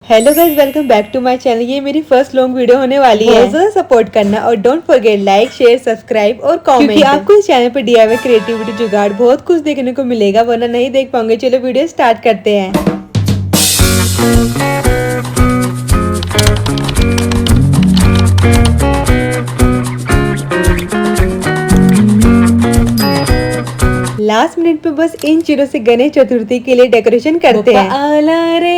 Hello guys, welcome back to my channel. ये मेरी first long video होने वाली है। बहुत ज़्यादा सपोर्ट करना और don't forget like, share, subscribe और कमेंट, क्योंकि आपको इस चैनल पर डीआईवाई क्रिएटिविटी जुगाड़ बहुत कुछ देखने को मिलेगा, वरना नहीं देख पाओगे। चलो वीडियो स्टार्ट करते हैं। लास्ट मिनट पे बस इन चीजों से गणेश चतुर्थी के लिए डेकोरेशन करते हैं। आला रे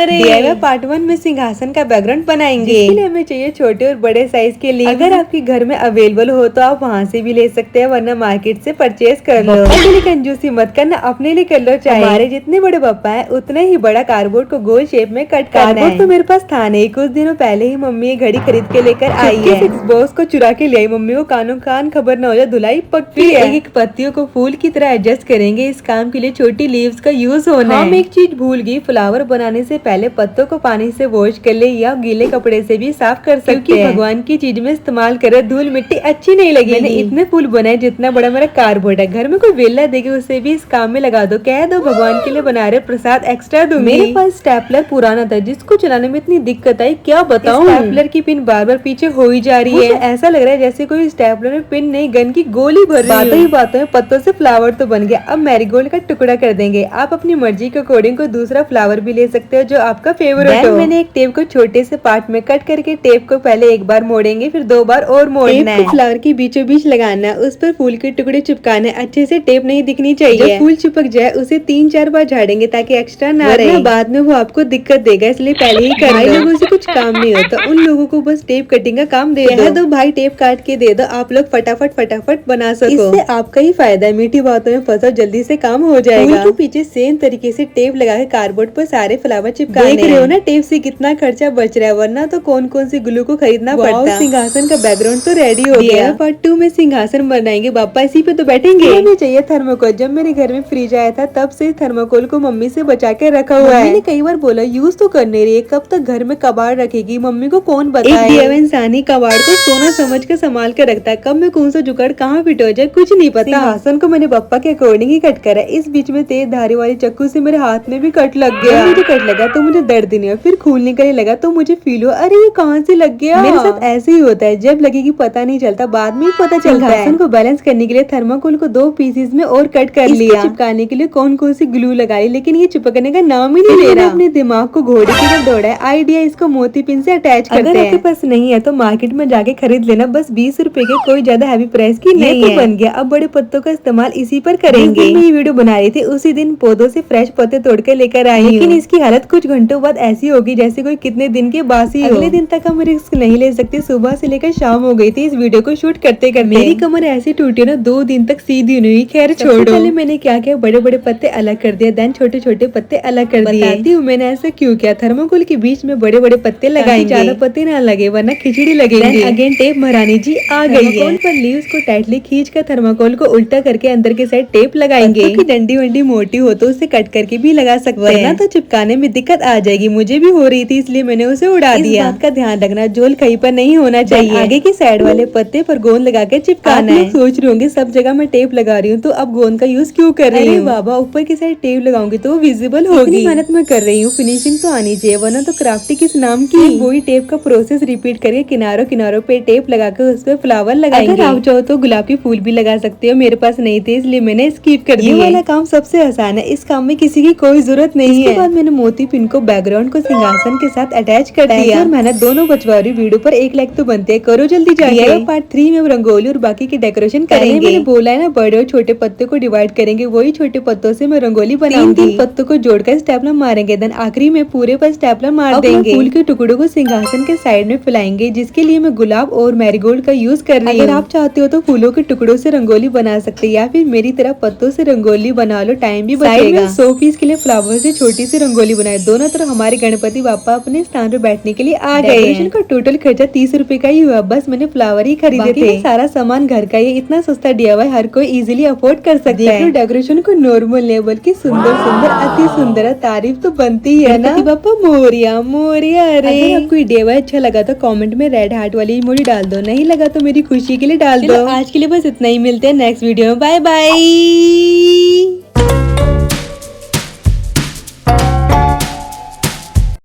डीआईवाई पार्ट 1 में सिंहासन का बैकग्राउंड बनाएंगे। इसके लिए हमें चाहिए छोटे और बड़े साइज के लिए। अगर आपके घर में अवेलेबल हो तो आप वहाँ से भी ले सकते हैं, वरना मार्केट से परचेज कर लो। अपने लिए कंजूसी मत करना, अपने लिए कर लो। चाहे हमारे जितने बड़े पापा है उतने ही बड़ा कार्डबोर्ड को गोल शेप में कट करना है। कार्डबोर्ड तो मेरे पास था नहीं, कुछ दिनों पहले ही मम्मी ये घड़ी खरीद के लेकर आई है। बॉस को चुरा के ले आई। मम्मी को कानों कान खबर न हो जाए, धुलाई पक्की है। एक पत्तियों को फूल की तरह एडजस्ट करेंगे। इस काम के लिए छोटी लीव्स का यूज होना है। हम एक चीज भूल गई, फ्लावर बनाने से पहले पत्तों को पानी से वॉश कर ले या गीले कपड़े से भी साफ कर सकते हैं। भगवान की चीज में इस्तेमाल करे, धूल मिट्टी अच्छी नहीं लगेगी। मैंने इतने फूल बनाए जितना बड़ा मेरा कार्डबोर्ड है। घर में कोई वेला देखे उसे भी इस काम में लगा दो। कह दो भगवान के लिए बना रहे, प्रसाद एक्स्ट्रा दूंगी। मेरे पास स्टेपलर पुराना था जिसको चलाने में इतनी दिक्कत आई, क्या बताऊं। स्टेपलर की पिन बार बार पीछे हो ही जा रही है। ऐसा लग रहा है जैसे कोई स्टेपलर में पिन नहीं, गन की गोली भर रही है। बातों में पत्तों से फ्लावर तो बन गया। अब मैरीगोल्ड का टुकड़ा कर देंगे। आप अपनी मर्जी के अकॉर्डिंग को दूसरा फ्लावर भी ले सकते हो जो आपका फेवरेट हो। मैंने एक टेप को छोटे से पार्ट में कट करके टेप को पहले एक बार मोड़ेंगे, फिर 2 बार और मोड़ना है। फ्लावर के बीचों बीच लगाना है, उस पर फूल के टुकड़े चिपकाने। अच्छे से टेप नहीं दिखनी चाहिए। जब फूल चिपक जाए उसे 3-4 बार झाड़ेंगे ताकि एक्स्ट्रा ना रहे। बाद में वो आपको दिक्कत देगा, इसलिए पहले ही कर लो। लोगों से कुछ काम नहीं होता, उन लोगों को बस टेप कटिंग का काम दे दो। भाई टेप काट के दे दो, आप लोग फटाफट बना सको। इससे आपका ही फायदा है। मीठी बातों में फंसो, जल्दी से काम हो जाएगा। के पीछे सेम तरीके से टेप लगा के कार्डबोर्ड पर सारे फ्लावर चिपकाने हैं। देख रहे हो ना टेप से कितना खर्चा बच रहा है, वरना तो कौन कौन सी ग्लू को खरीदना पड़ता। सिंहासन का बैकग्राउंड तो रेडी हो गया। पार्ट 2 में सिंहासन बनाएंगे। पापा इसी पे तो बैठेंगे। हमें चाहिए थर्मोकोल। जब मेरे घर में फ्रिज आया था तब से थर्मोकोल को मम्मी से बचा के रखा हुआ है। मैंने कई बार बोला यूज तो करने रही है, कब तक घर में कबाड़ रखेगी। मम्मी को कौन बताए। डीआईवाई इंसान ही कबाड़ को सोना समझ कर संभाल कर रखता है। कब में कौन सा जुगाड़ कहाँ फिट हो जाए कुछ नहीं पता। सिंहासन को मैंने पापा के अकॉर्डिंग ही कट करा। इस बीच में तेज धारी वाली चाकू से मेरे हाथ में भी कट लग गया। मुझे कट लगा तो मुझे दर्द नहीं हुआ, फिर खून निकलने लगा तो मुझे फील हुआ अरे ये कहाँ से लग गया। मेरे साथ ऐसे ही होता है, जब लगेगी पता नहीं चलता, बाद में पता चलता है। को बैलेंस करने के लिए थर्माकोल को 2 पीसेस में और कट कर लिया। चिपकाने के लिए कौन कौन सी ग्लू लगाई, लेकिन ये चिपकने का नाम ही नहीं ले रहा। अपने दिमाग को घोड़े की तरफ दौड़ा है। आइडिया इसको मोती पिन से अटैच करते हैं। अगर आपके पास नहीं है तो मार्केट में जाके खरीद लेना, बस 20 रुपए के, कोई ज्यादा हैवी प्राइस की नहीं है। बन गया। अब बड़े पत्तों का इस्तेमाल इसी पर करेंगे। मैं ये वीडियो बना रही थी उसी दिन पौधों से फ्रेश पत्ते तोड़ के लेकर आई, लेकिन इसकी हालत कुछ घंटों बाद ऐसी होगी जैसे कोई कितने दिन के बासी हो। अगले दिन तक हम रिस्क नहीं ले सकते। सुबह से लेकर शाम हो गई थी इस वीडियो को शूट करते करते। मेरी कमर ऐसी टूटी ना 2 दिन तक सीधी नहीं हुई। खैर छोड़ो। पहले मैंने क्या किया, बड़े बड़े पत्ते अलग कर दिया, देन छोटे छोटे पत्ते अलग कर दिए। बताती हूँ मैंने ऐसा क्यों किया। थर्मोकोल के बीच में बड़े बड़े पत्ते लगाएंगे, ज्यादा पत्ते ना लगे वरना खिचड़ी लगेगी। अगेन टेप महारानी जी आ गई है। पर लीव्स को टाइटली खींच कर थर्मोकोल को उल्टा करके अंदर के साइड टेप लगाएंगे। डंडी वंडी मोटी हो तो उसे कट करके भी लगा सकते हैं, वरना तो चिपकाने में दिक्कत आ जाएगी। मुझे भी हो रही थी इसलिए मैंने उसे उड़ा दिया। इस बात का ध्यान रखना, झोल कहीं पर नहीं होना चाहिए। आगे की साइड वाले पत्ते पर गोंद लगा के चिपकाना है। सोच रहे होंगे सब जगह मैं टेप लगा रही हूँ तो अब गोंद का यूज क्यों कर रही हूँ। बाबा ऊपर की साइड टेप लगाऊंगी तो विजिबल होगी। मेहनत में कर रही हूँ, फिनिशिंग तो आनी चाहिए, वरना तो क्राफ्टी किस नाम की। वही टेप का प्रोसेस रिपीट करके किनारों किनारों पे टेप लगाकर उस पर फ्लावर लगाएंगे। अगर आप चाहो तो गुलाब के फूल भी लगा सकते हो, मेरे पास नहीं थे इसलिए मैंने स्किप कर दिया। ये वाला काम सबसे आसान है, इस काम में किसी की कोई जरूरत नहीं है। इसके बाद मैंने मोती पिन को बैकग्राउंड को सिंहासन के साथ अटैच कर दिया। और मेहनत दोनों बचवा रही। वीडियो पर 1 लाइक तो बनते हैं, करो जल्दी जाइए। पार्ट 3 में रंगोली और बाकी की डेकोरेशन करेंगे। मैंने बोला है ना, बड़े और छोटे पत्तों को डिवाइड करेंगे, वही छोटे पत्तों से मैं रंगोली बनाऊंगी। 3 पत्तों को जोड़कर स्टेपलर मारेंगे, देन आखिरी में पूरे पर स्टेपलर मार देंगे। फूल के टुकड़ों को सिंहासन के साइड में फैलाएंगे, जिसके लिए मैं गुलाब और मैरीगोल्ड का यूज कर रही हूँ। अगर आप चाहते हो तो फूलों के टुकड़ों से रंगोली बना सकते हैं, या फिर मेरी तरह पत्तों से रंगोली बना लो, टाइम भी बचेगा। 100 पीस के लिए फ्लावर से छोटी सी रंगोली बनाए। दोनों तरफ हमारे गणपति बापा अपने स्थान पर बैठने के लिए आ गए। डेकोरेशन का टोटल खर्चा 30 रुपए का ही हुआ, बस मैंने फ्लावर ही खरीदे थे। सारा सामान घर का, ये इतना सस्ता डीआईवाई हर कोई इजीली अफोर्ड कर सकता है। डेकोरेशन को नॉर्मल लेवल की सुंदर सुंदर अति सुंदर, तारीफ तो बनती है ना। बापा मोरिया मोरिया। अगर आपको डीआईवाई अच्छा लगा तो कमेंट में रेड हार्ट वाली इमोजी डाल दो, नहीं लगा तो मेरी खुशी के लिए डाल दो। आज के लिए बस इतना ही, मिलते हैं नेक्स्ट वीडियो में। Bye bye.